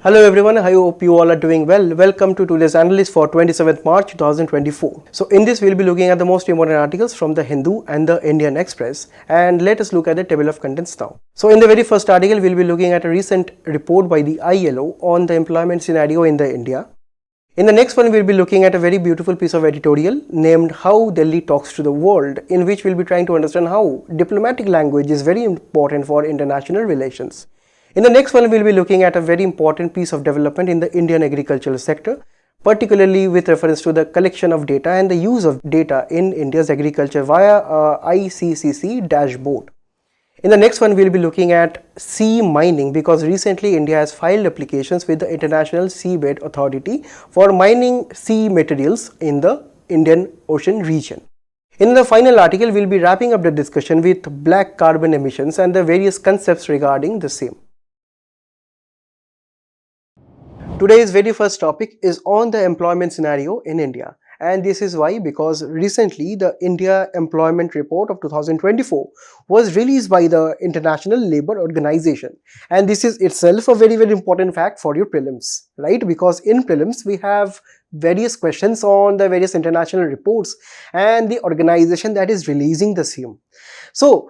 Hello everyone, I hope you all are doing well. Welcome to today's Analyst for 27th March 2024. So in this we'll be looking at the most important articles from the Hindu and the Indian Express, and let us look at the table of contents now. So in the very first article we'll be looking at a recent report by the ILO on the employment scenario in the India. In the next one we'll be looking at a very beautiful piece of editorial named How Delhi Talks to the World, in which we'll be trying to understand how diplomatic language is very important for international relations. In the next one, we'll be looking at a very important piece of development in the Indian agricultural sector, particularly with reference to the collection of data and the use of data in India's agriculture via ICCC Dashboard. In the next one, we'll be looking at sea mining, because recently India has filed applications with the International Seabed Authority for mining sea materials in the Indian Ocean region. In the final article, we'll be wrapping up the discussion with black carbon emissions and the various concepts regarding the same. Today's very first topic is on the employment scenario in India, and this is why, because recently the India Employment Report of 2024 was released by the International Labour Organization, and this is itself a very important fact for your prelims, right? Because in prelims we have various questions on the various international reports and the organization that is releasing the same. So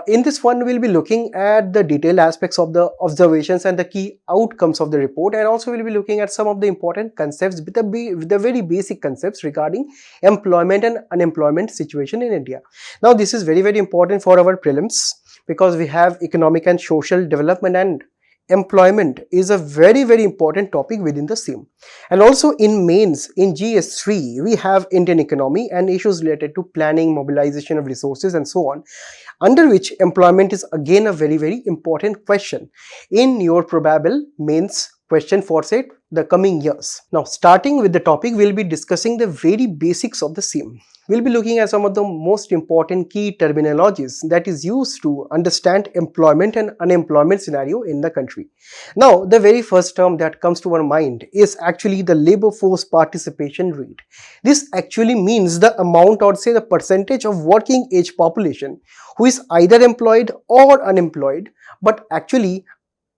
in this one we'll be looking at the detailed aspects of the observations and the key outcomes of the report, and also we'll be looking at some of the important concepts with the very basic concepts regarding employment and unemployment situation in India. Now this is very important for our prelims, because we have economic and social development, and employment is a very important topic within the same. And also in mains, in GS3 we have Indian economy and issues related to planning, mobilization of resources and so on, under which employment is again a very important question in your probable mains question for say the coming years. Now starting with the topic, we'll be discussing the very basics of the same. We'll be looking at some of the most important key terminologies that is used to understand employment and unemployment scenario in the country. Now, the very first term that comes to our mind is actually the labor force participation rate. This actually means the amount, or say the percentage of working age population who is either employed or unemployed, but actually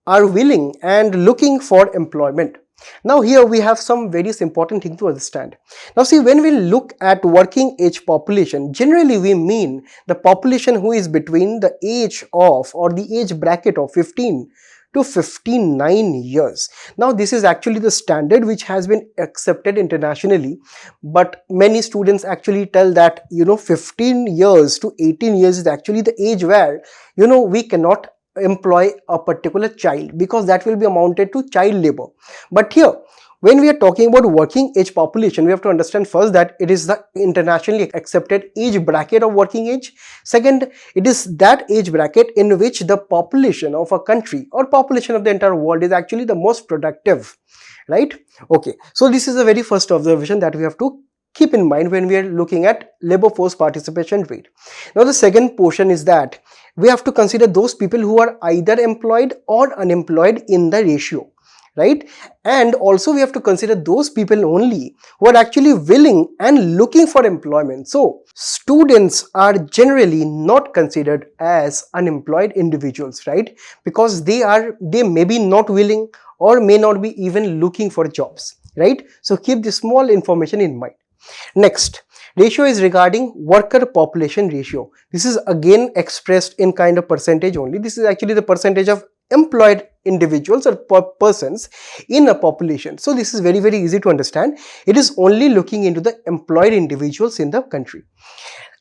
are willing and looking for employment. Now here we have some various important things to understand. Now see, when we look at working age population, generally we mean the population who is between the age of, or the age bracket of 15 to 59 years. Now this is actually the standard which has been accepted internationally, but many students actually tell that 15 years to 18 years is actually the age where we cannot employ a particular child, because that will be amounted to child labor. But here, when we are talking about working age population, we have to understand first that it is the internationally accepted age bracket of working age. Second, it is that age bracket in which the population of a country or population of the entire world is actually the most productive, right? Okay, so this is the very first observation that we have to keep in mind when we are looking at labor force participation rate. Now the second portion is that we have to consider those people who are either employed or unemployed in the ratio, right? And also we have to consider those people only who are actually willing and looking for employment. So students are generally not considered as unemployed individuals, right? Because they may be not willing or may not be even looking for jobs, right? So keep this small information in mind. Next, ratio is regarding worker population ratio. This is again expressed in kind of percentage only. This is actually the percentage of employed individuals or persons in a population. So this is very easy to understand. It is only looking into the employed individuals in the country.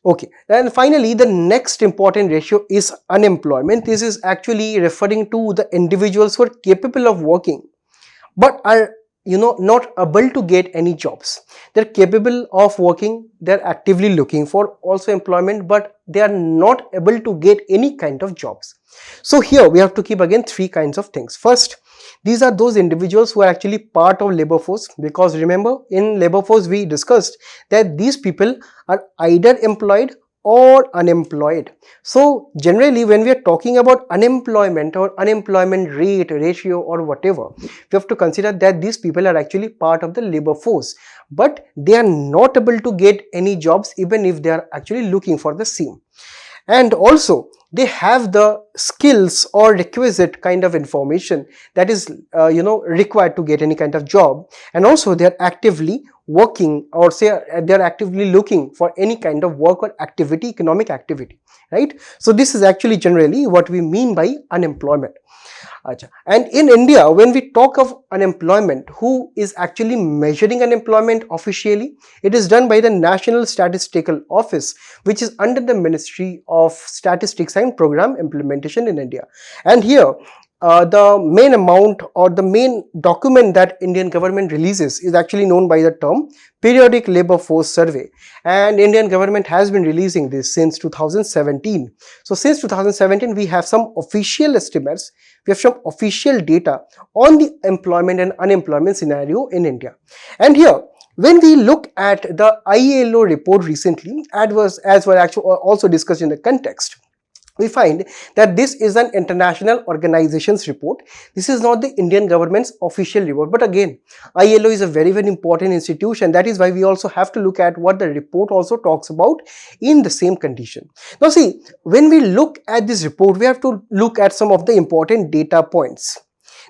Okay, and finally the next important ratio is unemployment. This is actually referring to the individuals who are capable of working but are not able to get any jobs. They're capable of working, they're actively looking for also employment, but they are not able to get any kind of jobs. So here we have to keep again three kinds of things. First, these are those individuals who are actually part of labor force, because remember in labor force we discussed that these people are either employed or unemployed. So generally when we are talking about unemployment or unemployment rate, ratio or whatever, we have to consider that these people are actually part of the labor force, but they are not able to get any jobs even if they are actually looking for the same. And also they have the skills or requisite kind of information that is required to get any kind of job, and also they are actively working, or say they are actively looking for any kind of work or activity, economic activity, right? So this is actually generally what we mean by unemployment. And in India, when we talk of unemployment, who is actually measuring unemployment officially? It is done by the National Statistical Office, which is under the Ministry of Statistics and Program Implementation in India. And here, the main amount or the main document that Indian government releases is actually known by the term Periodic Labor Force Survey, and Indian government has been releasing this since 2017. So since 2017 we have some official estimates, we have some official data on the employment and unemployment scenario in India. And here, when we look at the ILO report recently, as were actually also discussed in the context, we find that this is an international organization's report. This is not the Indian government's official report. But again, ILO is a very, very important institution. That is why we also have to look at what the report also talks about in the same condition. Now see, when we look at this report, we have to look at some of the important data points.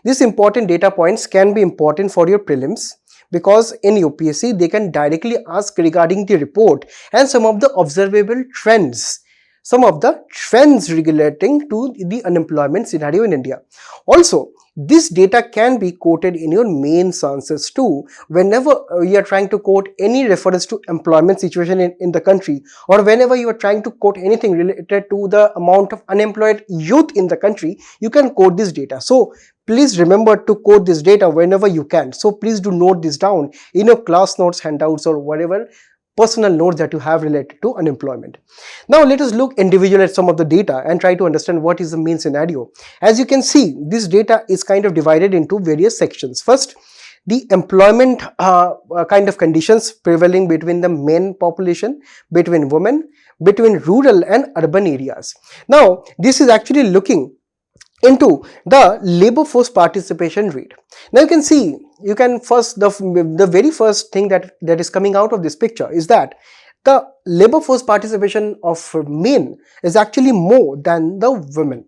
These important data points can be important for your prelims, because in UPSC they can directly ask regarding the report and some of the observable trends, some of the trends relating to the unemployment scenario in India. Also, this data can be quoted in your mains answers too, whenever you are trying to quote any reference to employment situation in the country, or whenever you are trying to quote anything related to the amount of unemployed youth in the country, you can quote this data. So please remember to quote this data whenever you can. So please do note this down in your class notes, handouts, or whatever personal notes that you have related to unemployment. Now let us look individually at some of the data and try to understand what is the main scenario. As you can see, this data is kind of divided into various sections. First, the employment kind of conditions prevailing between the men population, between women, between rural and urban areas. Now this is actually looking into the labor force participation rate. Now you can see, the very first thing that is coming out of this picture is that the labor force participation of men is actually more than the women.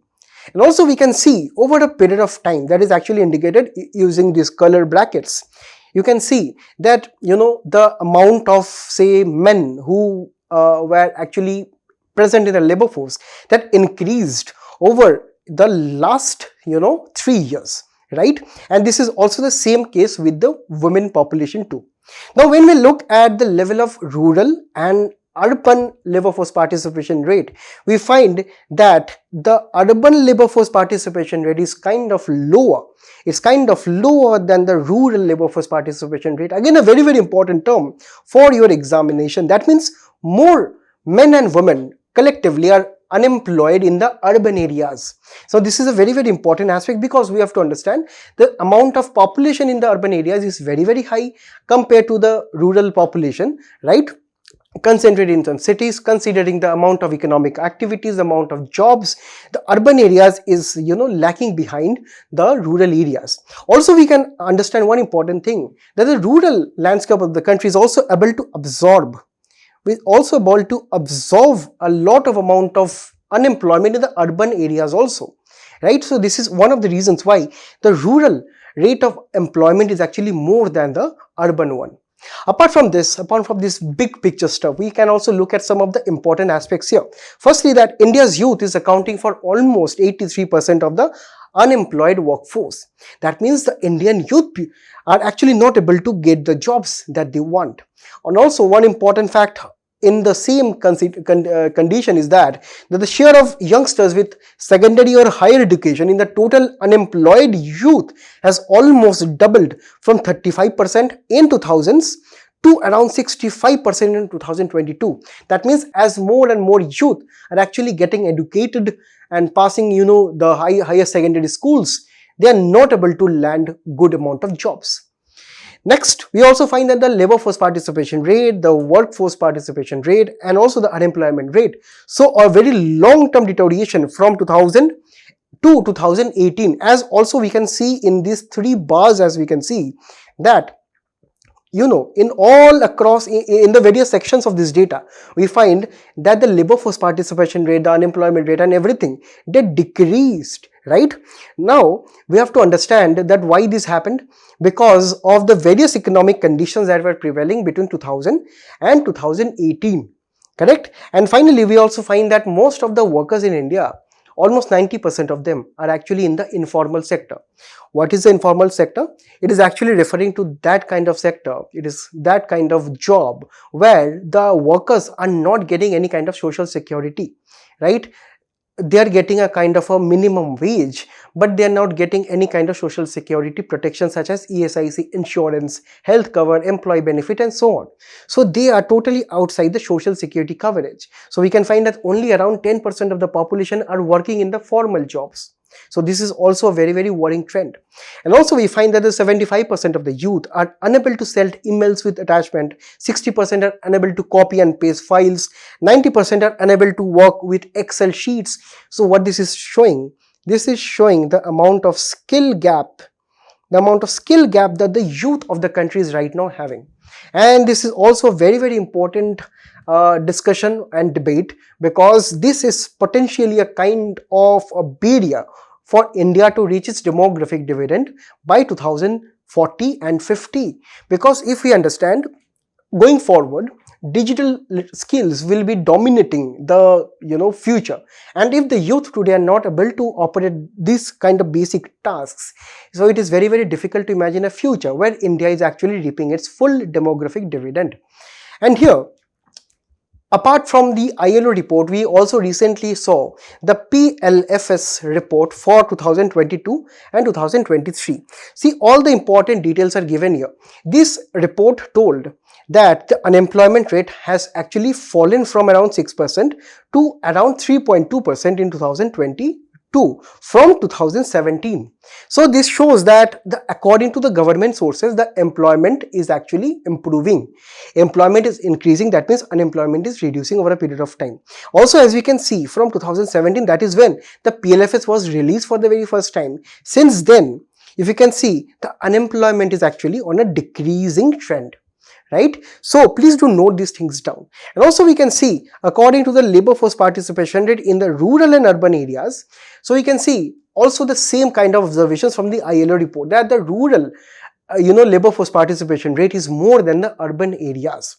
And also we can see over a period of time, that is actually indicated using these color brackets. You can see that the amount of, say, men who were actually present in the labor force, that increased over the last 3 years, right? And this is also the same case with the women population too. Now when we look at the level of rural and urban labor force participation rate, we find that the urban labor force participation rate is kind of lower. It's kind of lower than the rural labor force participation rate. Again, a very, very important term for your examination. That means more men and women collectively are unemployed in the urban areas. So this is a very, very important aspect, because we have to understand the amount of population in the urban areas is very, very high compared to the rural population, right? Concentrated in some cities. Considering the amount of economic activities, the amount of jobs, the urban areas is lacking behind the rural areas. Also we can understand one important thing, that the rural landscape of the country is also able to absorb a lot of amount of unemployment in the urban areas also, right? So this is one of the reasons why the rural rate of employment is actually more than the urban one. Apart from this big picture stuff, we can also look at some of the important aspects here. Firstly, that India's youth is accounting for almost 83% of the unemployed workforce. That means the Indian youth are actually not able to get the jobs that they want. And also one important fact in the same condition is that the share of youngsters with secondary or higher education in the total unemployed youth has almost doubled from 35% in 2000s to around 65% in 2022. That means as more and more youth are actually getting educated and passing the higher secondary schools, they are not able to land good amount of jobs. Next, we also find that the labor force participation rate, the workforce participation rate, and also the unemployment rate saw a very long-term deterioration from 2000 to 2018. As also we can see in these 3 bars, as we can see that in all across in the various sections of this data, we find that the labor force participation rate, the unemployment rate and everything, they decreased, right? Now we have to understand that why this happened, because of the various economic conditions that were prevailing between 2000 and 2018, correct? And finally we also find that most of the workers in India, almost 90% of them, are actually in the informal sector. What is the informal sector? It is actually referring to that kind of sector. It is that kind of job where the workers are not getting any kind of social security, right? They are getting a kind of a minimum wage, but they are not getting any kind of social security protection such as ESIC, insurance, health cover, employee benefit and so on. So they are totally outside the social security coverage. So we can find that only around 10% of the population are working in the formal jobs. So this is also a very, very worrying trend. And also we find that the 75% of the youth are unable to send emails with attachment, 60% are unable to copy and paste files, 90% are unable to work with Excel sheets. So what this is showing? This is showing the amount of skill gap, that the youth of the country is right now having. And this is also a very, very important discussion and debate, because this is potentially a kind of a barrier for India to reach its demographic dividend by 2040 and 50. Because if we understand, going forward, digital skills will be dominating the future, and if the youth today are not able to operate this kind of basic tasks, so it is very, very difficult to imagine a future where India is actually reaping its full demographic dividend. And here, apart from the ILO report, we also recently saw the PLFS report for 2022 and 2023. See, all the important details are given here. This report told that the unemployment rate has actually fallen from around 6% to around 3.2% in 2022 from 2017. So this shows that according to the government sources, the employment is actually improving. Employment is increasing, that means unemployment is reducing over a period of time. Also, as we can see, from 2017, that is when the PLFS was released for the very first time. Since then, if you can see, the unemployment is actually on a decreasing trend, right? So please do note these things down. And also we can see, according to the labor force participation rate in the rural and urban areas, so we can see also the same kind of observations from the ILO report, that the rural labor force participation rate is more than the urban areas.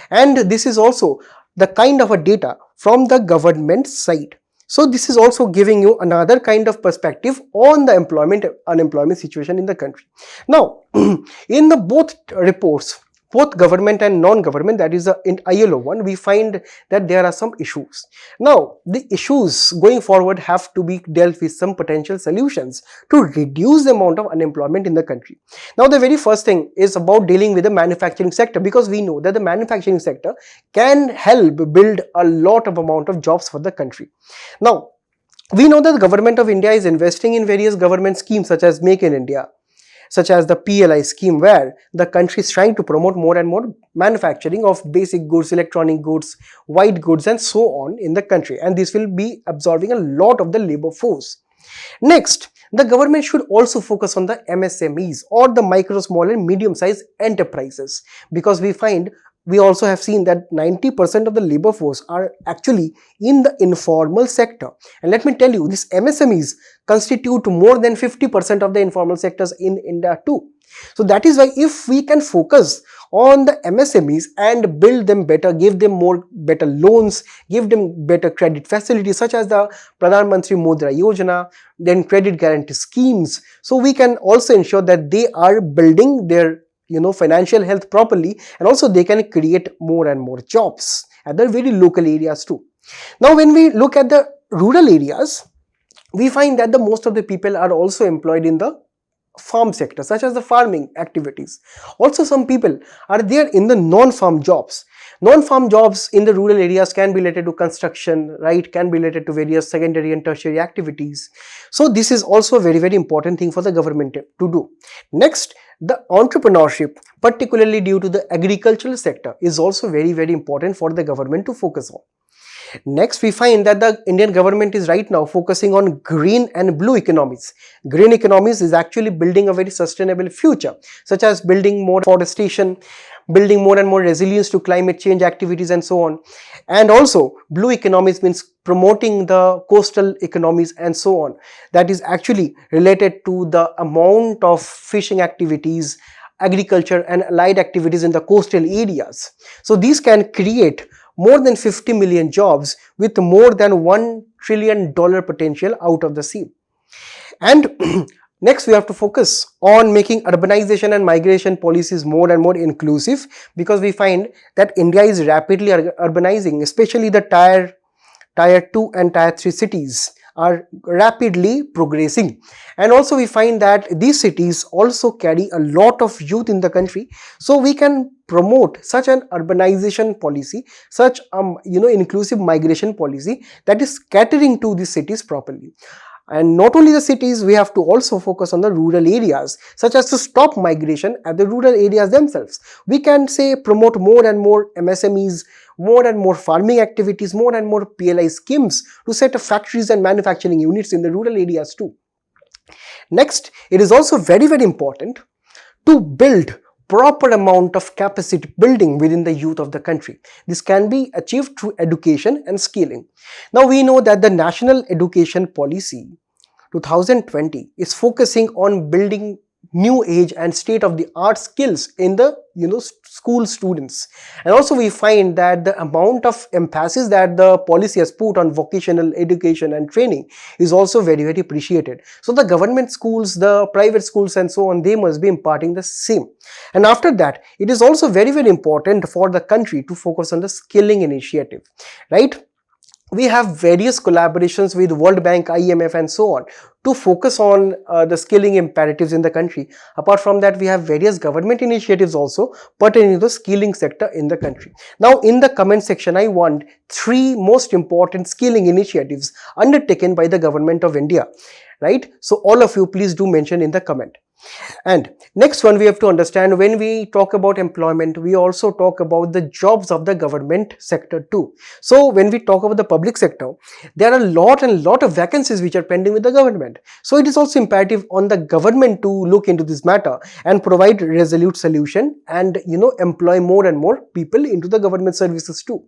And this is also the kind of a data from the government side. So this is also giving you another kind of perspective on the unemployment situation in the country. Now, in the both reports, both government and non-government, that is in ILO one, we find that there are some issues. Now, the issues going forward have to be dealt with some potential solutions to reduce the amount of unemployment in the country. Now, the very first thing is about dealing with the manufacturing sector, because we know that the manufacturing sector can help build a lot of amount of jobs for the country. Now, we know that the government of India is investing in various government schemes such as Make in India, such as the PLI scheme, where the country is trying to promote more and more manufacturing of basic goods, electronic goods, white goods and so on in the country, and this will be absorbing a lot of the labor force. Next, the government should also focus on the MSMEs, or the micro, small and medium sized enterprises, because we also have seen that 90% of the labor force are actually in the informal sector. And let me tell you, these MSMEs constitute more than 50% of the informal sectors in India too. So that is why if we can focus on the MSMEs and build them better, give them better loans, give them better credit facilities such as the Pradhan Mantri Mudra Yojana, then credit guarantee schemes. So we can also ensure that they are building their financial health properly, and also they can create more and more jobs at the very local areas too. Now, when we look at the rural areas, we find that the most of the people are also employed in the farm sector, such as the farming activities. Also, some people are there in the non-farm jobs. Non-farm jobs in the rural areas can be related to construction, right? Can be related to various secondary and tertiary activities. So this is also a very, very important thing for the government to do. Next, the entrepreneurship, particularly due to the agricultural sector, is also very, very important for the government to focus on. Next, we find that the Indian government is right now focusing on green and blue economies. Green economies is actually building a very sustainable future, such as building more forestation, building more and more resilience to climate change activities and so on. And also, blue economies means promoting the coastal economies and so on. That is actually related to the amount of fishing activities, agriculture and allied activities in the coastal areas. So these can create more than 50 million jobs with more than $1 trillion potential out of the sea. And next, we have to focus on making urbanization and migration policies more and more inclusive, because we find that India is rapidly urbanizing, especially the tier 2 and tier 3 cities are rapidly progressing. And also we find that these cities also carry a lot of youth in the country, so we can promote such an urbanization policy, such inclusive migration policy that is catering to these cities properly. And not only the cities, we have to also focus on the rural areas, such as to stop migration at the rural areas themselves. We can say promote more and more MSMEs, more and more farming activities, more and more PLI schemes to set up factories and manufacturing units in the rural areas too. Next, it is also very, very important to build proper amount of capacity building within the youth of the country. This can be achieved through education and skilling. Now we know that the National Education Policy 2020 is focusing on building new age and state of the art skills in the school students. And also we find that the amount of emphasis that the policy has put on vocational education and training is also very, very appreciated. So the government schools, the private schools and so on, they must be imparting the same. And after that, it is also very, very important for the country to focus on the skilling initiative, right? We have various collaborations with World Bank, IMF and so on to focus on the skilling imperatives in the country. Apart from that, we have various government initiatives also pertaining to the skilling sector in the country. Now in the comment section, I want 3 most important skilling initiatives undertaken by the government of India, right? So all of you please do mention in the comment. And next one, we have to understand, when we talk about employment, we also talk about the jobs of the government sector too. So when we talk about the public sector, there are a lot of vacancies which are pending with the government. So it is also imperative on the government to look into this matter and provide resolute solution and employ more and more people into the government services too.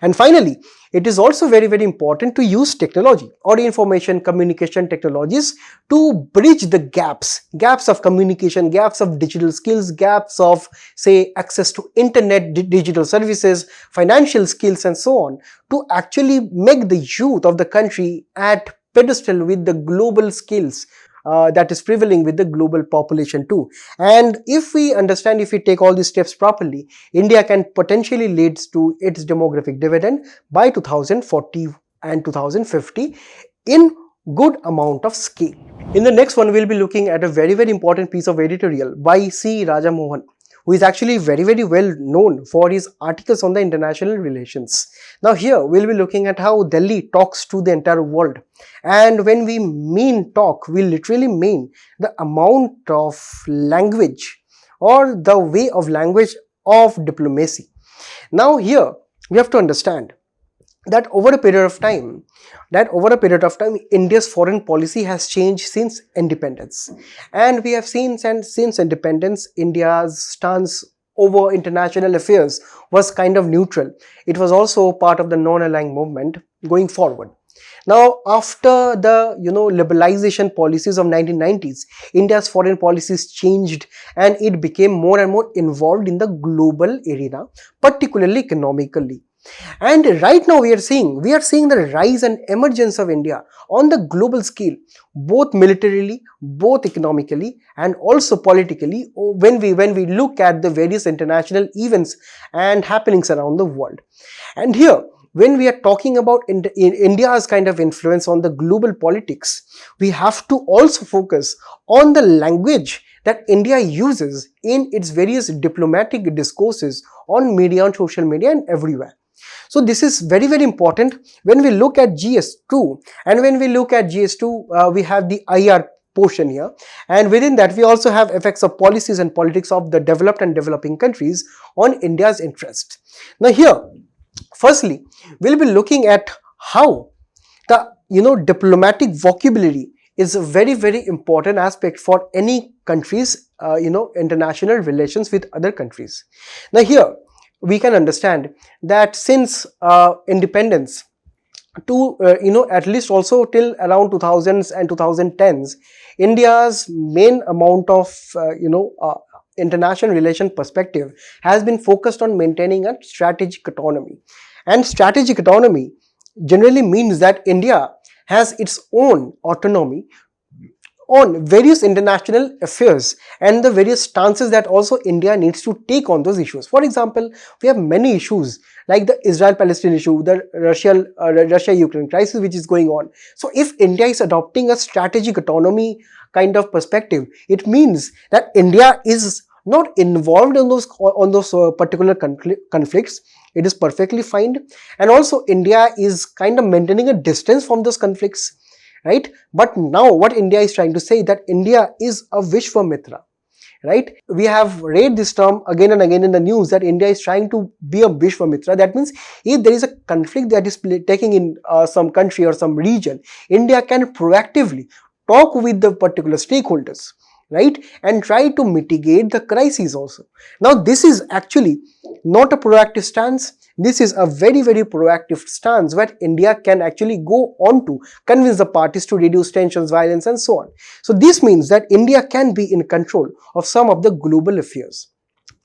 And finally, it is also very, very important to use technology or information communication technologies to bridge the gaps of communication, gaps of digital skills, gaps of say access to internet, digital services, financial skills and so on, to actually make the youth of the country at pedestal with the global skills that is prevailing with the global population too. And if we understand, if we take all these steps properly, India can potentially lead to its demographic dividend by 2040 and 2050 in good amount of scale. In the next one, we'll be looking at a very, very important piece of editorial by C. Rajamohan, who is actually very, very well known for his articles on the international relations. Now here we'll be looking at how Delhi talks to the entire world. And when we mean talk, we literally mean the amount of language or the way of language of diplomacy. Now here we have to understand that over a period of time, India's foreign policy has changed since independence. And we have seen since independence, India's stance over international affairs was kind of neutral. It was also part of the non-aligned movement going forward. Now, after the liberalization policies of 1990s, India's foreign policies changed and it became more and more involved in the global arena, particularly economically. And right now we are seeing the rise and emergence of India on the global scale, both militarily, both economically and also politically, when we look at the various international events and happenings around the world. And here, when we are talking about India's kind of influence on the global politics, we have to also focus on the language that India uses in its various diplomatic discourses on media, on social media and everywhere. So this is very, very important when we look at GS2. And when we look at GS2, we have the IR portion here. And within that, we also have effects of policies and politics of the developed and developing countries on India's interest. Now here, Firstly, we'll be looking at how the diplomatic vocabulary is a very important aspect for any country's international relations with other countries. Now here we can understand that since independence to at least also till around 2000s and 2010s, India's main amount of international relation perspective has been focused on maintaining a strategic autonomy. And strategic autonomy generally means that India has its own autonomy on various international affairs and the various stances that also India needs to take on those issues. For example, we have many issues like the Israel-Palestine issue, the Russia-Ukraine crisis which is going on. So if India is adopting a strategic autonomy kind of perspective, it means that India is not involved in those particular conflicts. It is perfectly fine, and also India is kind of maintaining a distance from those conflicts, right? But now what India is trying to say that India is a Vishwamitra, right? We have read this term again and again in the news that India is trying to be a Vishwamitra. That means if there is a conflict that is taking in some country or some region, India can proactively talk with the particular stakeholders, right, and try to mitigate the crises also. Now this is actually not a proactive stance. This is a very proactive stance where India can actually go on to convince the parties to reduce tensions, violence and so on. So this means that India can be in control of some of the global affairs.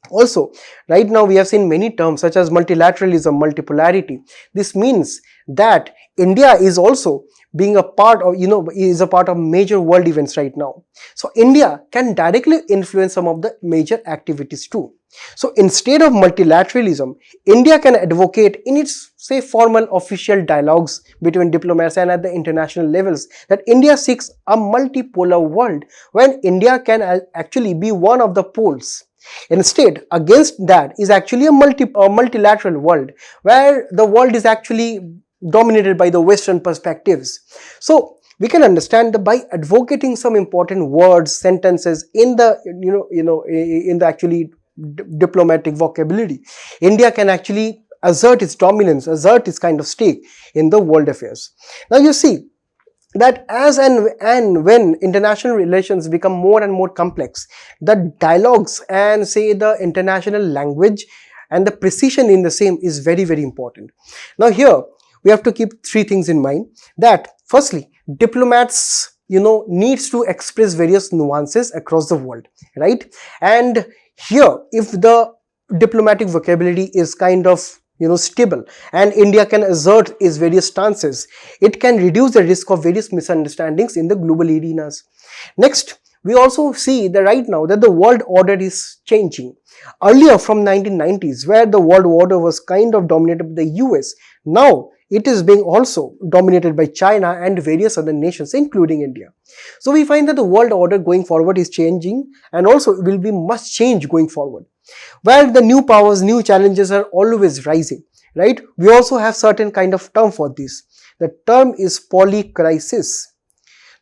Also, right now we have seen many terms such as multilateralism, multipolarity. This means that India is also being a part of, is a part of major world events right now. So India can directly influence some of the major activities too. So instead of multilateralism, India can advocate in its, say, formal official dialogues between diplomats and at the international levels that India seeks a multipolar world when India can actually be one of the poles. Instead, against that is actually a multilateral world where the world is actually dominated by the Western perspectives. So we can understand that by advocating some important words, sentences in the in the actually diplomatic vocabulary, India can actually assert its dominance, assert its kind of stake in the world affairs. Now you see that as and when international relations become more and more complex, the dialogues and say the international language and the precision in the same is very important. Now here we have to keep three things in mind. That firstly, diplomats needs to express various nuances across the world, right? And here if the diplomatic vocabulary is kind of stable and India can assert its various stances, it can reduce the risk of various misunderstandings in the global arenas. Next, we also see that right now that the world order is changing. Earlier from 1990s, where the world order was kind of dominated by the US, now it is being also dominated by China and various other nations, including India. So we find that the world order going forward is changing, and also will be much change going forward, where the new powers, new challenges are always rising, right? We also have certain kind of term for this. The term is polycrisis.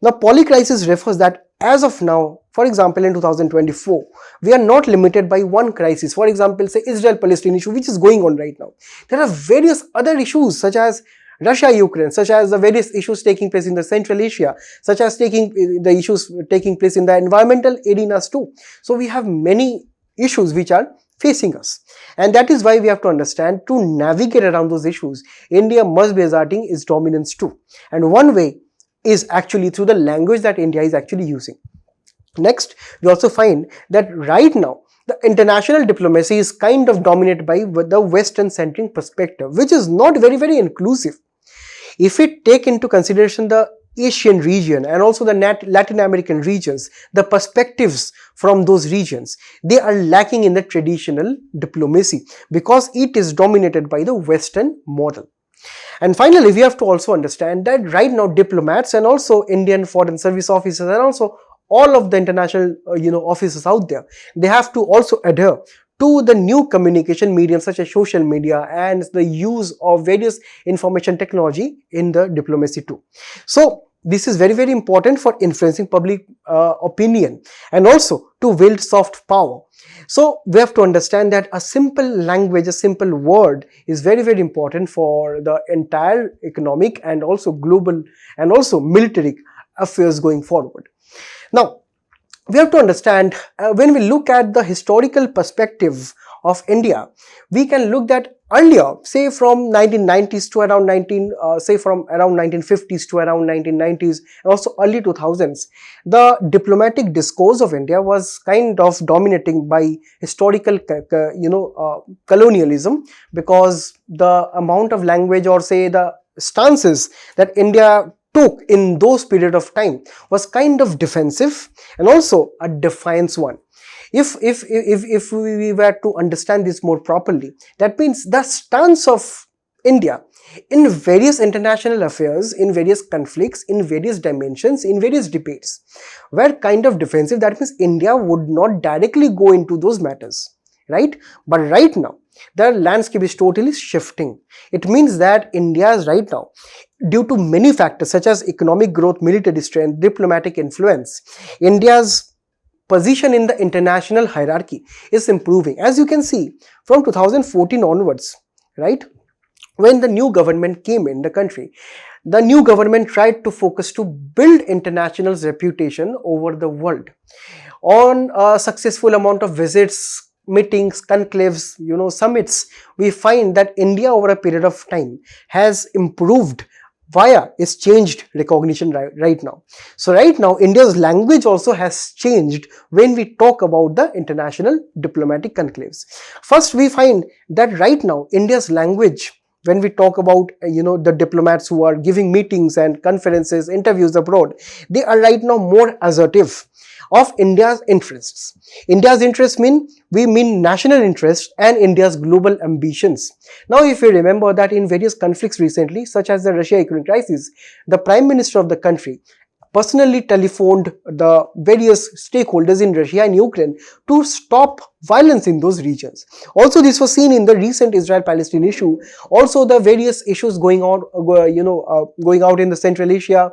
Now polycrisis refers that as of now, for example in 2024, we are not limited by one crisis. For example, say Israel-Palestine issue which is going on right now. There are various other issues such as Russia-Ukraine, such as the various issues taking place in the Central Asia, such as the issues taking place in the environmental arenas too. So we have many issues which are facing us, and that is why we have to understand, to navigate around those issues, India must be asserting its dominance too, and one way is actually through the language that India is actually using. Next, we also find that right now the international diplomacy is kind of dominated by the Western centric perspective, which is not very inclusive. If we take into consideration the Asian region and also the Latin American regions, the perspectives from those regions, they are lacking in the traditional diplomacy because it is dominated by the Western model. And finally, we have to also understand that right now diplomats and also Indian Foreign Service officers and also all of the international officers out there, they have to also adhere to the new communication mediums such as social media and the use of various information technology in the diplomacy too. So this is very important for influencing public opinion and also to wield soft power. So we have to understand that a simple language, a simple word is very important for the entire economic and also global and also military affairs going forward. Now, we have to understand when we look at the historical perspective of India, we can look at earlier, say from 1990s to around from around 1950s to around 1990s and also early 2000s, the diplomatic discourse of India was kind of dominating by historical colonialism, because the amount of language or say the stances that India took in those period of time was kind of defensive and also a defiance one. If we were to understand this more properly, that means the stance of India in various international affairs, in various conflicts, in various dimensions, in various debates were kind of defensive. That means India would not directly go into those matters, right? But right now, the landscape is totally shifting. It means that India is right now, due to many factors such as economic growth, military strength, diplomatic influence, India's position in the international hierarchy is improving. As you can see, from 2014 onwards, right, when the new government came in the country, the new government tried to focus to build international reputation over the world on a successful amount of visits, meetings, conclaves, summits. We find that India over a period of time has improved via its changed recognition right now. So right now, India's language also has changed when we talk about the international diplomatic conclaves. First, we find that right now, India's language, when we talk about the diplomats who are giving meetings and conferences, interviews abroad, they are right now more assertive of India's interests. India's interests we mean national interests and India's global ambitions. Now, if you remember that in various conflicts recently, such as the Russia-Ukraine crisis, the Prime Minister of the country personally telephoned the various stakeholders in Russia and Ukraine to stop violence in those regions. Also, this was seen in the recent Israel-Palestine issue. Also, the various issues going out in the Central Asia,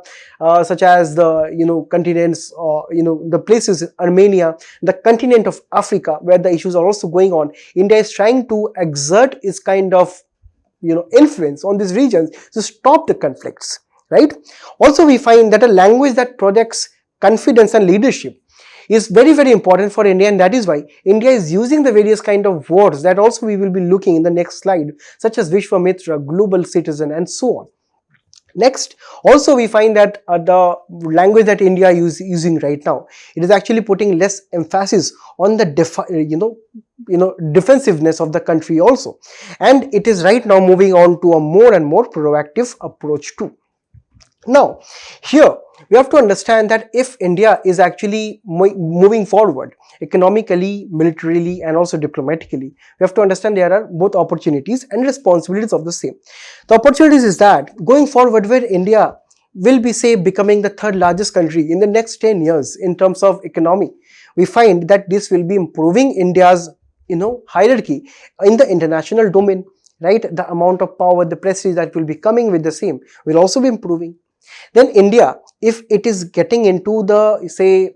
such as the continents, the places Armenia, the continent of Africa, where the issues are also going on. India is trying to exert its kind of influence on these regions to stop the conflicts. Right? Also, we find that a language that projects confidence and leadership is very important for India, and that is why India is using the various kind of words that also we will be looking in the next slide, such as Vishwamitra, global citizen, and so on. Next, also we find that the language that India is using right now, it is actually putting less emphasis on the defensiveness of the country also, and it is right now moving on to a more and more proactive approach too. Now, here we have to understand that if India is actually moving forward economically, militarily, and also diplomatically, we have to understand there are both opportunities and responsibilities of the same. The opportunities is that going forward, where India will be, say, becoming the third largest country in the next 10 years in terms of economy, we find that this will be improving India's hierarchy in the international domain, right? The amount of power, the prestige that will be coming with the same will also be improving. Then India, if it is getting into the, say,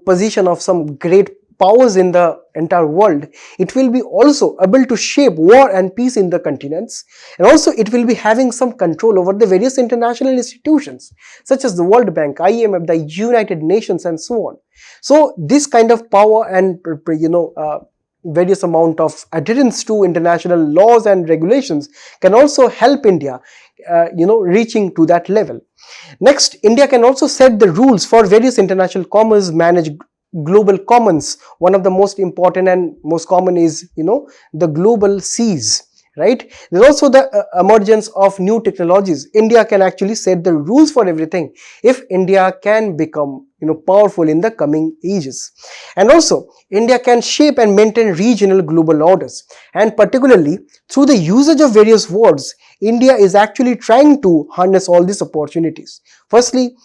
position of some great powers in the entire world, it will be also able to shape war and peace in the continents, and also it will be having some control over the various international institutions such as the World Bank, IMF, the United Nations, and so on. So this kind of power and various amount of adherence to international laws and regulations can also help India reaching to that level. Next, India can also set the rules for various international commerce, manage global commons. One of the most important and most common is the global seas, right? There's also the emergence of new technologies. India can actually set the rules for everything if India can become powerful in the coming ages. And also, India can shape and maintain regional global orders, and particularly through the usage of various words, India is actually trying to harness all these opportunities. Firstly,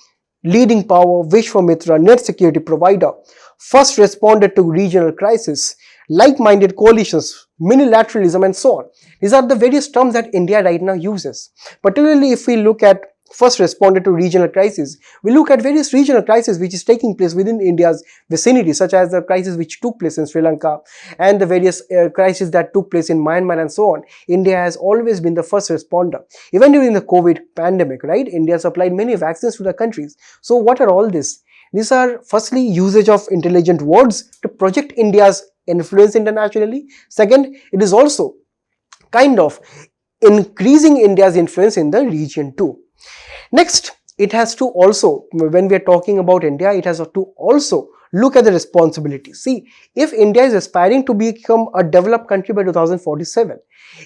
leading power, Vishwamitra, net security provider, first responder to regional crisis, like-minded coalitions, unilateralism, and so on. These are the various terms that India right now uses. Particularly if we look at first responded to regional crises. We look at various regional crises which is taking place within India's vicinity, such as the crisis which took place in Sri Lanka and the various crises that took place in Myanmar and so on. India has always been the first responder. Even during the COVID pandemic, right? India supplied many vaccines to the countries. So what are all this? These are firstly usage of intelligent words to project India's influence internationally. Second, it is also kind of increasing India's influence in the region too. Next, it has to also, when we are talking about India, it has to also look at the responsibilities. See, if India is aspiring to become a developed country by 2047,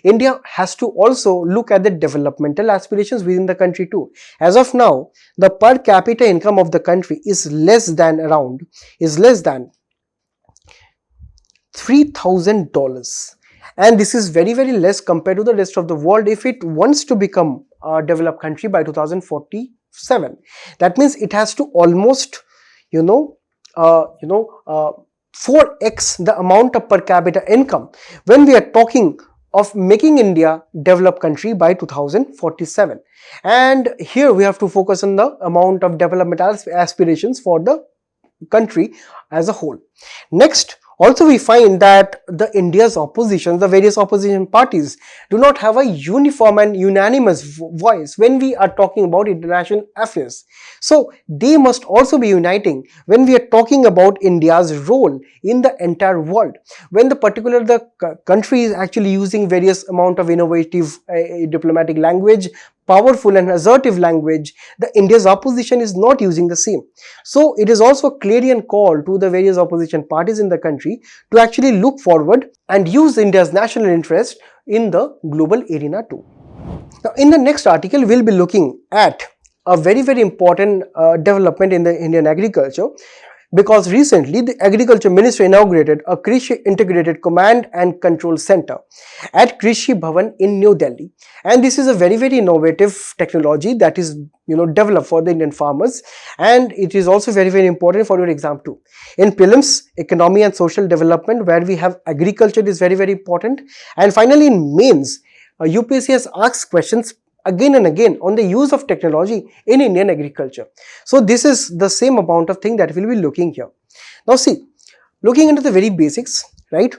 India has to also look at the developmental aspirations within the country too. As of now, the per capita income of the country is less than $3,000. And this is very, very less compared to the rest of the world if it wants to become a developed country by 2047. That means it has to almost, 4x the amount of per capita income when we are talking of making India developed country by 2047. And here we have to focus on the amount of developmental aspirations for the country as a whole. Next, also we find that the India's opposition, the various opposition parties do not have a uniform and unanimous voice when we are talking about international affairs. So they must also be uniting when we are talking about India's role in the entire world. When the country is actually using various amount of innovative diplomatic language, powerful and assertive language, the India's opposition is not using the same. So it is also a clarion call to the various opposition parties in the country to actually look forward and use India's national interest in the global arena too. Now in the next article, we'll be looking at a very, very important development in the Indian agriculture, because recently the Agriculture Ministry inaugurated a Krishi Integrated Command and Control Center at Krishi Bhavan in New Delhi. And this is a very, very innovative technology that is developed for the Indian farmers, and it is also very, very important for your exam too. In prelims, economy and social development, where we have agriculture, is very, very important. And finally in mains, UPSC has asked questions again and again on the use of technology in Indian agriculture. So this is the same amount of thing that we'll be looking here. Now see, looking into the very basics, right?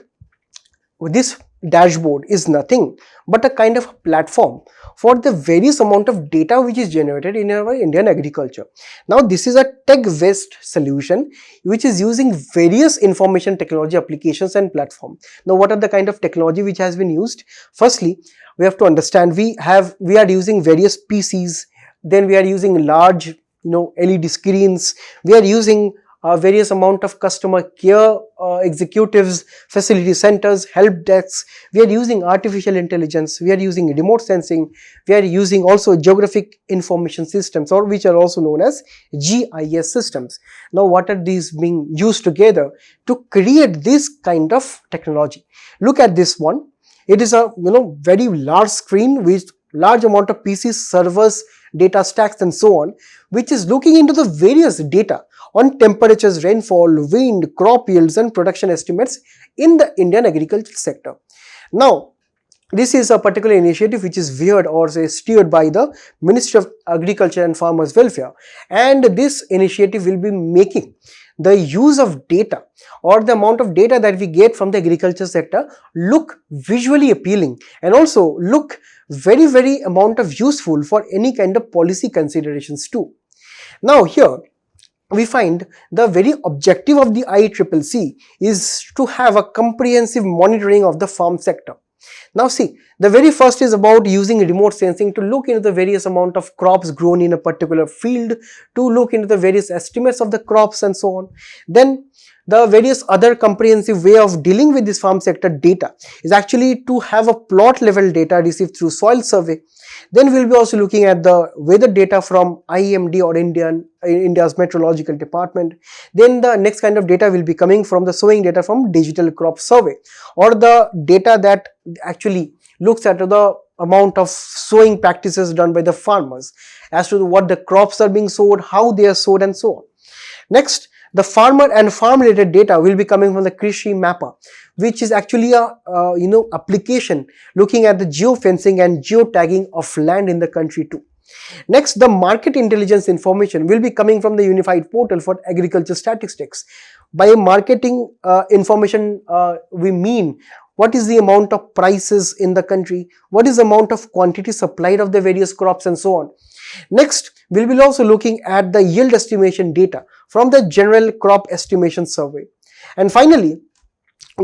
This dashboard is nothing but a kind of platform for the various amount of data which is generated in our Indian agriculture. Now this is a tech-based solution which is using various information technology applications and platform. Now what are the kind of technology which has been used? Firstly, we have to understand we are using various PCs, then we are using large LED screens, we are using various amount of customer care executives, facility centers, help desks, we are using artificial intelligence, we are using remote sensing, we are using also geographic information systems, or which are also known as GIS systems. Now what are these being used together to create this kind of technology? Look at this one. It is a very large screen with large amount of PCs, servers, data stacks and so on, which is looking into the various data on temperatures, rainfall, wind, crop yields and production estimates in the Indian agriculture sector. Now this is a particular initiative which is steered by the Ministry of Agriculture and Farmers Welfare, and this initiative will be making the use of data or the amount of data that we get from the agriculture sector look visually appealing and also look very, very amount of useful for any kind of policy considerations too. Now here we find the very objective of the ICCC is to have a comprehensive monitoring of the farm sector. Now see, the very first is about using remote sensing to look into the various amount of crops grown in a particular field, to look into the various estimates of the crops and so on. Then the various other comprehensive way of dealing with this farm sector data is actually to have a plot level data received through soil survey. Then we'll be also looking at the weather data from IMD or India's meteorological department. Then the next kind of data will be coming from the sowing data from digital crop survey, or the data that actually looks at the amount of sowing practices done by the farmers as to what the crops are being sowed, how they are sowed and so on. Next, the farmer and farm related data will be coming from the Krishi Mapper, which is actually a application looking at the geofencing and geotagging of land in the country too. Next, the market intelligence information will be coming from the unified portal for agriculture statistics. By marketing information, we mean what is the amount of prices in the country, what is the amount of quantity supplied of the various crops and so on. Next, we will be also looking at the yield estimation data from the general crop estimation survey. And finally,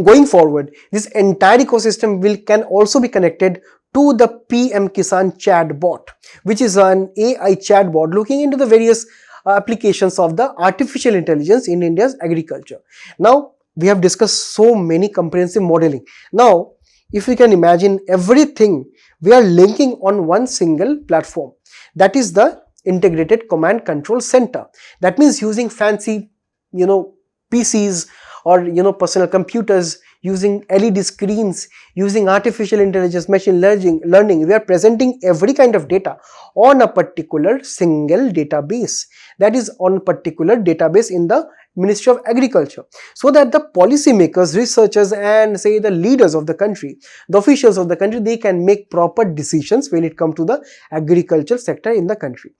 going forward, this entire ecosystem can also be connected to the PM Kisan chatbot, which is an AI chatbot looking into the various applications of the artificial intelligence in India's agriculture. Now, we have discussed so many comprehensive modeling. Now, if we can imagine everything, we are linking on one single platform. That is the integrated command control center. That means using fancy, PCs or personal computers, using LED screens, using artificial intelligence, machine learning, we are presenting every kind of data on a particular single database. That is on particular database in the Ministry of Agriculture, so that the policymakers, researchers and say the leaders of the country, the officials of the country, they can make proper decisions when it comes to the agriculture sector in the country.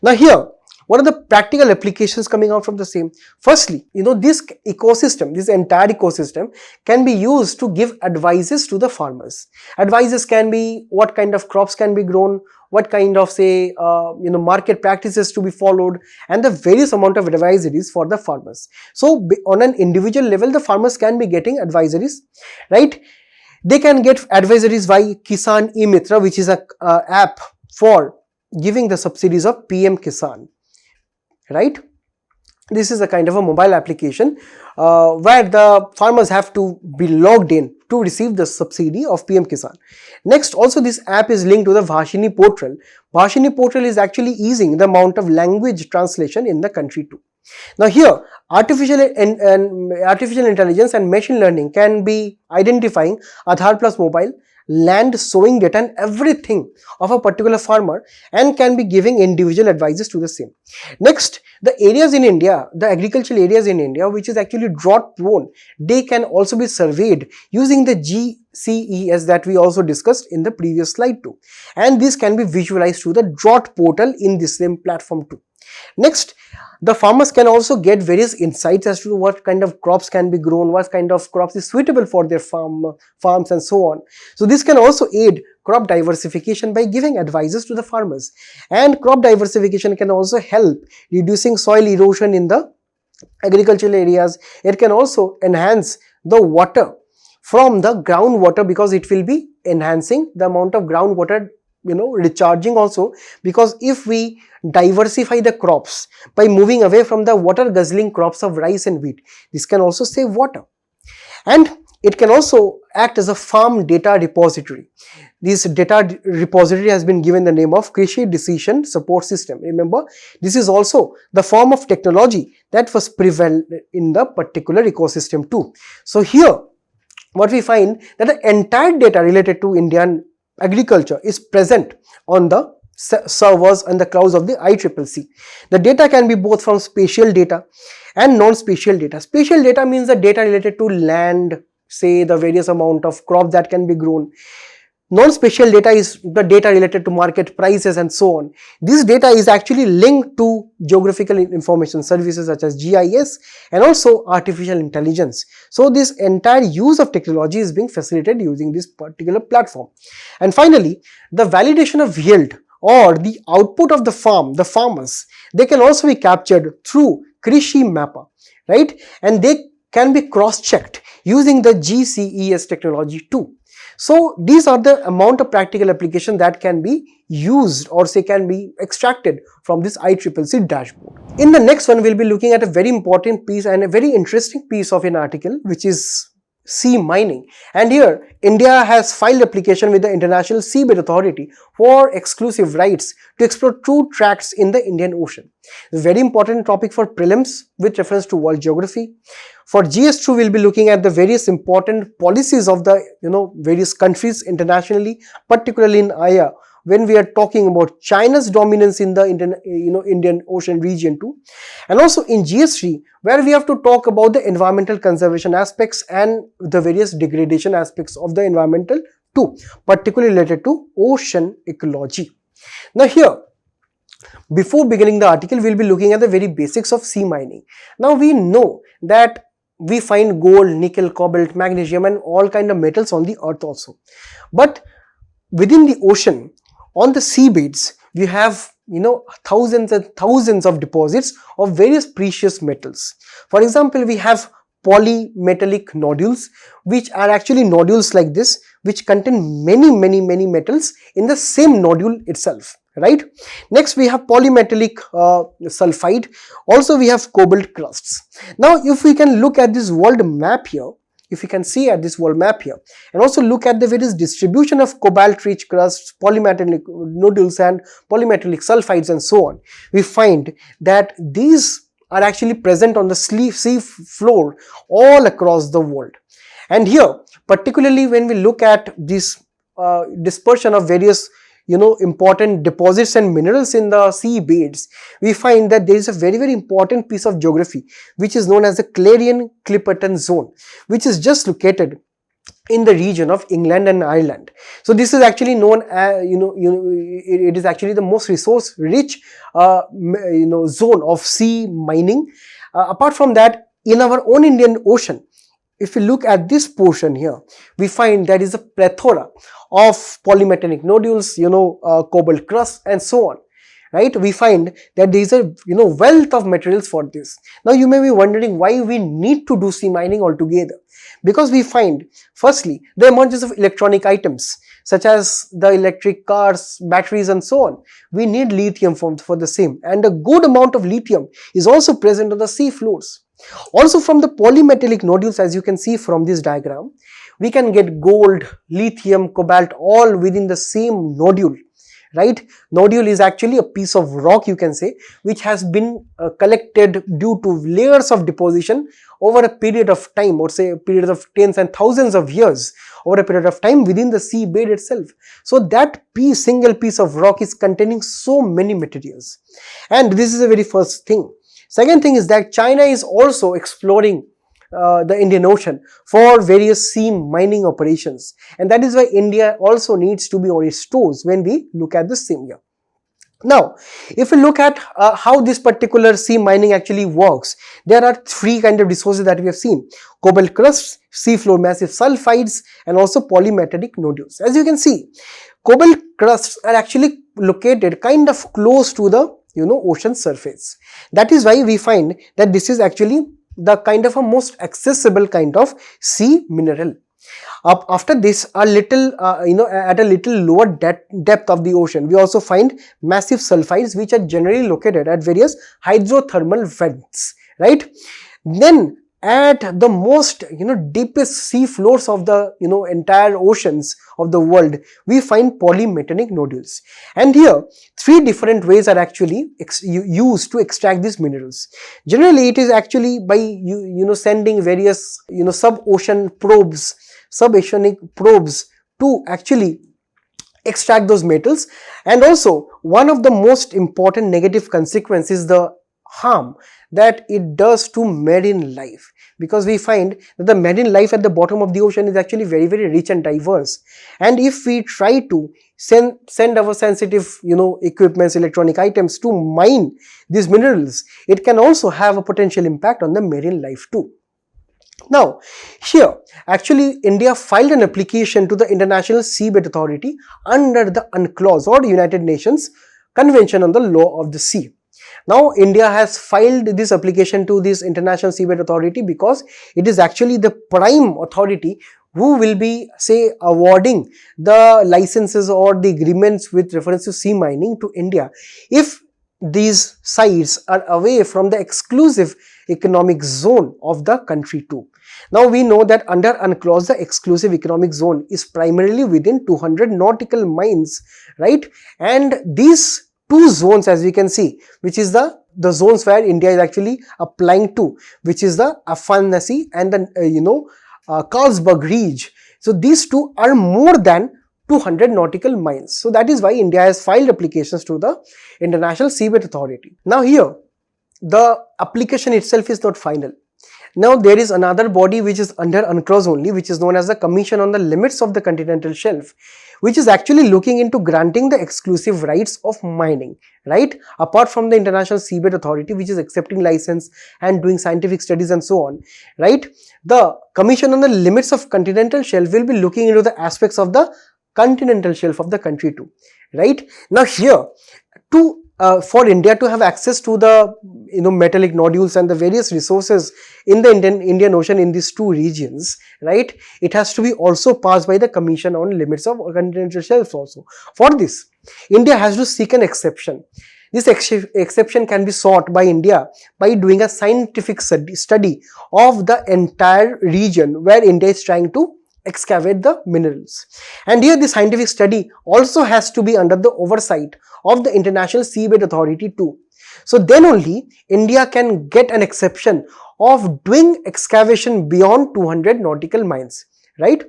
Now here, what are the practical applications coming out from the same? Firstly, this ecosystem, this entire ecosystem can be used to give advices to the farmers. Advices can be what kind of crops can be grown, what kind of market practices to be followed, and the various amount of advisories for the farmers. So on an individual level, the farmers can be getting advisories, right? They can get advisories by Kisan E-Mitra, which is a app for giving the subsidies of PM Kisan, right? This is a kind of a mobile application where the farmers have to be logged in to receive the subsidy of PM Kisan. Next, also this app is linked to the Bhashini portal. Bhashini portal is actually easing the amount of language translation in the country too. Now here, artificial intelligence and machine learning can be identifying Aadhaar plus mobile, land, sowing data and everything of a particular farmer, and can be giving individual advices to the same. Next, the areas in India, the agricultural areas in India which is actually drought prone, they can also be surveyed using the GCES that we also discussed in the previous slide too, and this can be visualized through the drought portal in the same platform too. Next, the farmers can also get various insights as to what kind of crops can be grown, what kind of crops is suitable for their farms and so on. So this can also aid crop diversification by giving advices to the farmers. And crop diversification can also help reducing soil erosion in the agricultural areas. It can also enhance the water from the groundwater, because it will be enhancing the amount of groundwater recharging also, because if we diversify the crops by moving away from the water guzzling crops of rice and wheat, this can also save water. And it can also act as a farm data repository. This data repository has been given the name of Krishi Decision Support System. Remember, this is also the form of technology that was prevalent in the particular ecosystem too. So here, what we find that the entire data related to Indian agriculture is present on the servers and the clouds of the ICCC. The data can be both from spatial data and non-spatial data. Spatial data means the data related to land, say the various amount of crops that can be grown. Non-spatial data is the data related to market prices and so on. This data is actually linked to geographical information services such as GIS and also artificial intelligence. So this entire use of technology is being facilitated using this particular platform. And finally, the validation of yield or the output of the farmers, they can also be captured through Krishi Mapper, right? And they can be cross-checked using the GCES technology too. So these are the amount of practical application that can be used or say can be extracted from this ICCC dashboard. In the next one, we'll be looking at a very important piece and a very interesting piece of an article, which is sea mining. And here India has filed application with the International Seabed Authority for exclusive rights to explore two tracts in the Indian Ocean. A very important topic for prelims with reference to world geography. For GS2, we'll be looking at the various important policies of the various countries internationally, particularly in IA, when we are talking about China's dominance in the Indian Ocean region too, and also in GS3, where we have to talk about the environmental conservation aspects and the various degradation aspects of the environmental too, particularly related to ocean ecology. Now here, before beginning the article, we'll be looking at the very basics of sea mining. Now we know that we find gold, nickel, cobalt, magnesium and all kind of metals on the earth also. But within the ocean, on the seabeds, we have thousands and thousands of deposits of various precious metals. For example, we have polymetallic nodules, which are actually nodules like this, which contain many metals in the same nodule itself, right? Next we have polymetallic sulfide. Also we have cobalt crusts. Now if we can look at this world map here, if you can see at this world map here, and also look at the various distribution of cobalt rich crusts, polymetallic nodules and polymetallic sulfides and so on, we find that these are actually present on the sea floor all across the world. And here, particularly when we look at this dispersion of various important deposits and minerals in the sea beds, we find that there is a very important piece of geography which is known as the Clarion-Clipperton zone, which is just located in the region of England and Ireland. So this is actually known as it is actually the most resource rich zone of sea mining. Apart from that, in our own Indian Ocean, if we look at this portion here, we find there is a plethora of polymetallic nodules, cobalt crust and so on, right? We find that there is a wealth of materials for this. Now you may be wondering why we need to do sea mining altogether. Because we find, firstly, the emergence of electronic items such as the electric cars, batteries and so on. We need lithium for the same, and a good amount of lithium is also present on the sea floors. Also from the polymetallic nodules, as you can see from this diagram, we can get gold, lithium, cobalt all within the same nodule, right? Nodule is actually a piece of rock, you can say, which has been collected due to layers of deposition over a period of time, or say a period of tens and thousands of years, over a period of time within the seabed itself. So that single piece of rock is containing so many materials. And this is the very first thing. Second thing is that China is also exploring the Indian Ocean for various sea mining operations, and that is why India also needs to be on its toes when we look at the same here. Now, if we look at how this particular sea mining actually works, there are three kind of resources that we have seen: cobalt crusts, seafloor massive sulfides, and also polymetallic nodules. As you can see, cobalt crusts are actually located kind of close to the ocean surface. That is why we find that this is actually the kind of a most accessible kind of sea mineral. After this, a little at a little lower depth of the ocean, we also find massive sulfides, which are generally located at various hydrothermal vents, right? Then at the most deepest sea floors of the entire oceans of the world, we find polymetallic nodules. And here three different ways are actually used to extract these minerals. Generally it is actually by sending various sub-oceanic probes to actually extract those metals. And also one of the most important negative consequences is the harm that it does to marine life, because we find that the marine life at the bottom of the ocean is actually very rich and diverse. And if we try to send our sensitive equipments, electronic items to mine these minerals, it can also have a potential impact on the marine life too. Now here actually India filed an application to the International Seabed Authority under the UNCLOS, or United Nations Convention on the Law of the Sea. Now India has filed this application to this International Seabed Authority because it is actually the prime authority who will be, say, awarding the licenses or the agreements with reference to sea mining to India if these sites are away from the exclusive economic zone of the country too. Now we know that under UNCLOS, the exclusive economic zone is primarily within 200 nautical miles, right? And these two zones, as we can see, which is the zones where India is actually applying to, which is the Afanasi and the Carlsberg Ridge. So these two are more than 200 nautical miles. So that is why India has filed applications to the International Seabed Authority. Now here, the application itself is not final. Now there is another body which is under UNCLOS only, which is known as the Commission on the Limits of the Continental Shelf, which is actually looking into granting the exclusive rights of mining, right? Apart from the International Seabed Authority, which is accepting license and doing scientific studies and so on, right? The Commission on the Limits of Continental Shelf will be looking into the aspects of the continental shelf of the country too, right? Now here, for India to have access to the metallic nodules and the various resources in the Indian Ocean in these two regions, right, it has to be also passed by the Commission on Limits of Continental Shelves also. For this, India has to seek an exception. This exception can be sought by India by doing a scientific study of the entire region where India is trying to excavate the minerals. And here the scientific study also has to be under the oversight of the International Seabed Authority too. So then only India can get an exception of doing excavation beyond 200 nautical miles, right?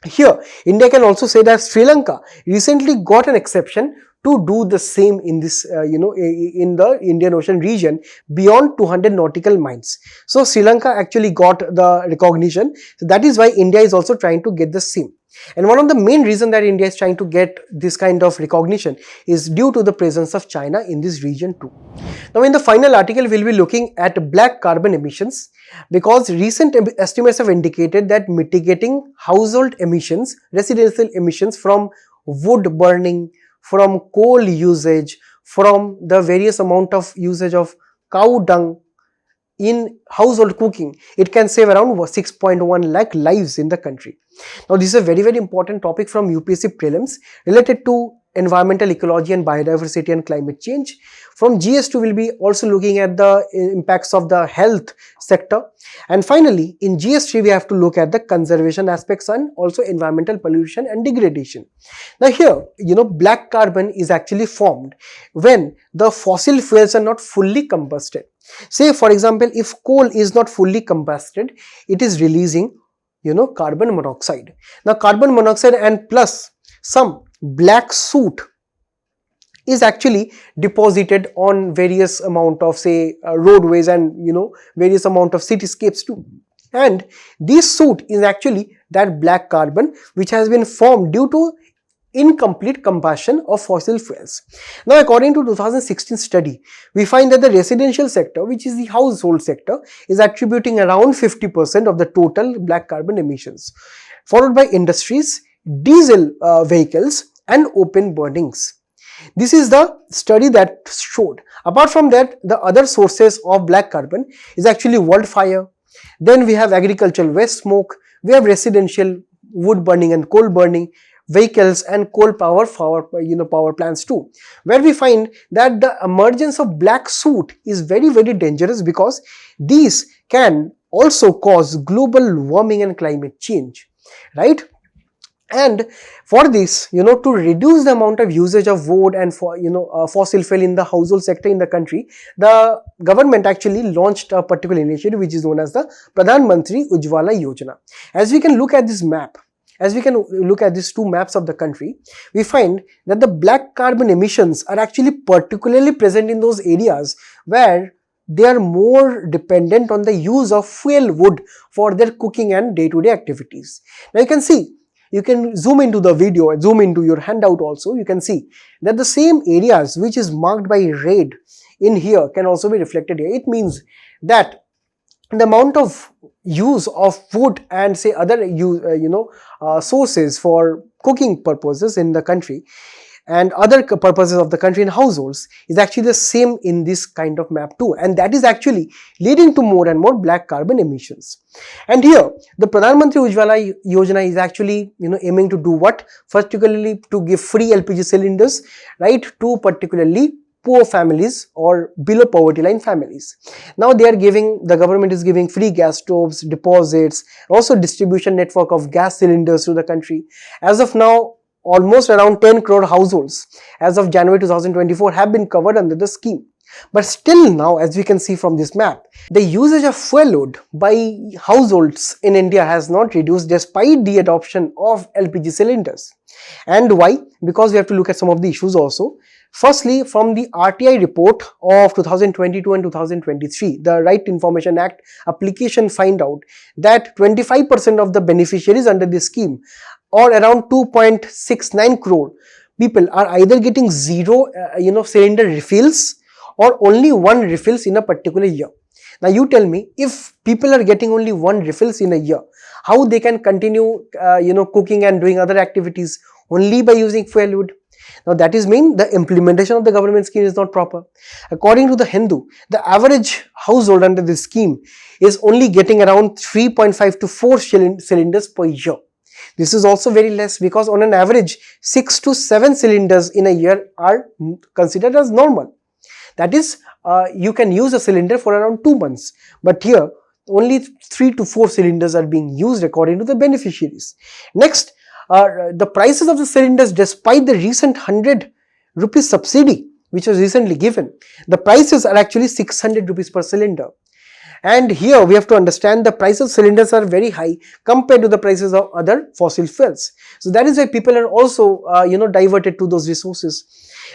Here, India can also say that Sri Lanka recently got an exception to do the same in this, in the Indian Ocean region beyond 200 nautical miles. So Sri Lanka actually got the recognition. So that is why India is also trying to get the same. And one of the main reasons that India is trying to get this kind of recognition is due to the presence of China in this region too. Now in the final article, we'll be looking at black carbon emissions, because recent estimates have indicated that mitigating household emissions, residential emissions from wood burning, from coal usage, from the various amount of usage of cow dung in household cooking, it can save around 6.1 lakh lives in the country. Now this is a very important topic from UPSC prelims related to environmental ecology and biodiversity and climate change. From GS2 we'll be also looking at the impacts of the health sector, and finally in GS3 we have to look at the conservation aspects and also environmental pollution and degradation. Now here, black carbon is actually formed when the fossil fuels are not fully combusted. Say for example, if coal is not fully combusted, it is releasing carbon monoxide. Now carbon monoxide and plus some black soot is actually deposited on various amount of roadways and various amount of cityscapes too. And this soot is actually that black carbon which has been formed due to incomplete combustion of fossil fuels. Now according to 2016 study, we find that the residential sector, which is the household sector, is attributing around 50% of the total black carbon emissions, followed by industries, diesel vehicles and open burnings. This is the study that showed. Apart from that, the other sources of black carbon is actually wildfire. Then we have agricultural waste smoke, we have residential wood burning and coal burning, vehicles and coal power plants too, where we find that the emergence of black soot is very dangerous, because these can also cause global warming and climate change, right? And for this, to reduce the amount of usage of wood and fossil fuel in the household sector in the country, the government actually launched a particular initiative which is known as the Pradhan Mantri Ujjwala Yojana. As we can look at this map, as we can look at these two maps of the country, we find that the black carbon emissions are actually particularly present in those areas where they are more dependent on the use of fuel wood for their cooking and day-to-day activities. Now you can see, you can zoom into the video and zoom into your handout also, you can see that the same areas which is marked by red in here can also be reflected here. It means that the amount of use of wood and other sources for cooking purposes in the country and other purposes of the country in households is actually the same in this kind of map too, and that is actually leading to more and more black carbon emissions. And here the Pradhan Mantri Ujjwala Yojana is actually aiming to do what? Particularly to give free LPG cylinders, right, to particularly poor families or below poverty line families. Now the government is giving free gas stoves, deposits, also distribution network of gas cylinders to the country. As of now, almost around 10 crore households as of January 2024 have been covered under the scheme. But still now, as we can see from this map, the usage of fuel wood by households in India has not reduced despite the adoption of LPG cylinders. And why? Because we have to look at some of the issues also. Firstly, from the RTI report of 2022 and 2023, the Right to Information Act application find out that 25% of the beneficiaries under this scheme, or around 2.69 crore people, are either getting zero cylinder refills or only one refills in a particular year. Now you tell me, if people are getting only one refills in a year, how they can continue cooking and doing other activities? Only by using fuel wood. Now that is mean the implementation of the government scheme is not proper. According to the Hindu, the average household under this scheme is only getting around 3.5 to 4 cylinders per year. This is also very less, because on an average 6 to 7 cylinders in a year are considered as normal. That is, you can use a cylinder for around 2 months, but here only 3 to 4 cylinders are being used according to the beneficiaries. Next, the prices of the cylinders, despite the recent 100 rupees subsidy which was recently given, the prices are actually 600 rupees per cylinder. And here we have to understand the prices of cylinders are very high compared to the prices of other fossil fuels. So that is why people are also diverted to those resources.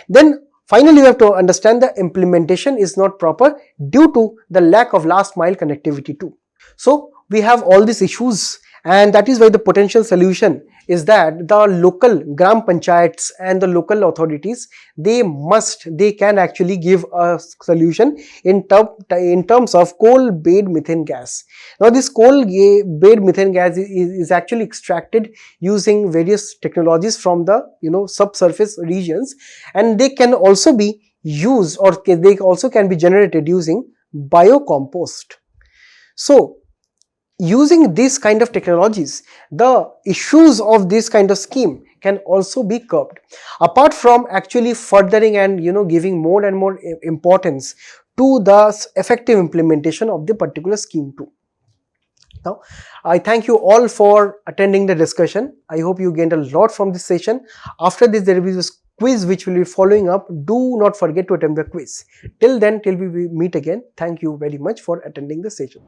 Then finally we have to understand the implementation is not proper due to the lack of last mile connectivity too. So we have all these issues, and that is why the potential solution is that the local gram panchayats and the local authorities, they can actually give a solution in terms of coal-based methane gas. Now this coal-based methane gas is actually extracted using various technologies from the subsurface regions, and they can also be used, or they also can be generated using biocompost. So using this kind of technologies, the issues of this kind of scheme can also be curbed, apart from actually furthering and giving more and more importance to the effective implementation of the particular scheme too. Now, I thank you all for attending the discussion. I hope you gained a lot from this session. After this, there will be this quiz which will be following up. Do not forget to attempt the quiz. Till then, till we meet again, thank you very much for attending the session.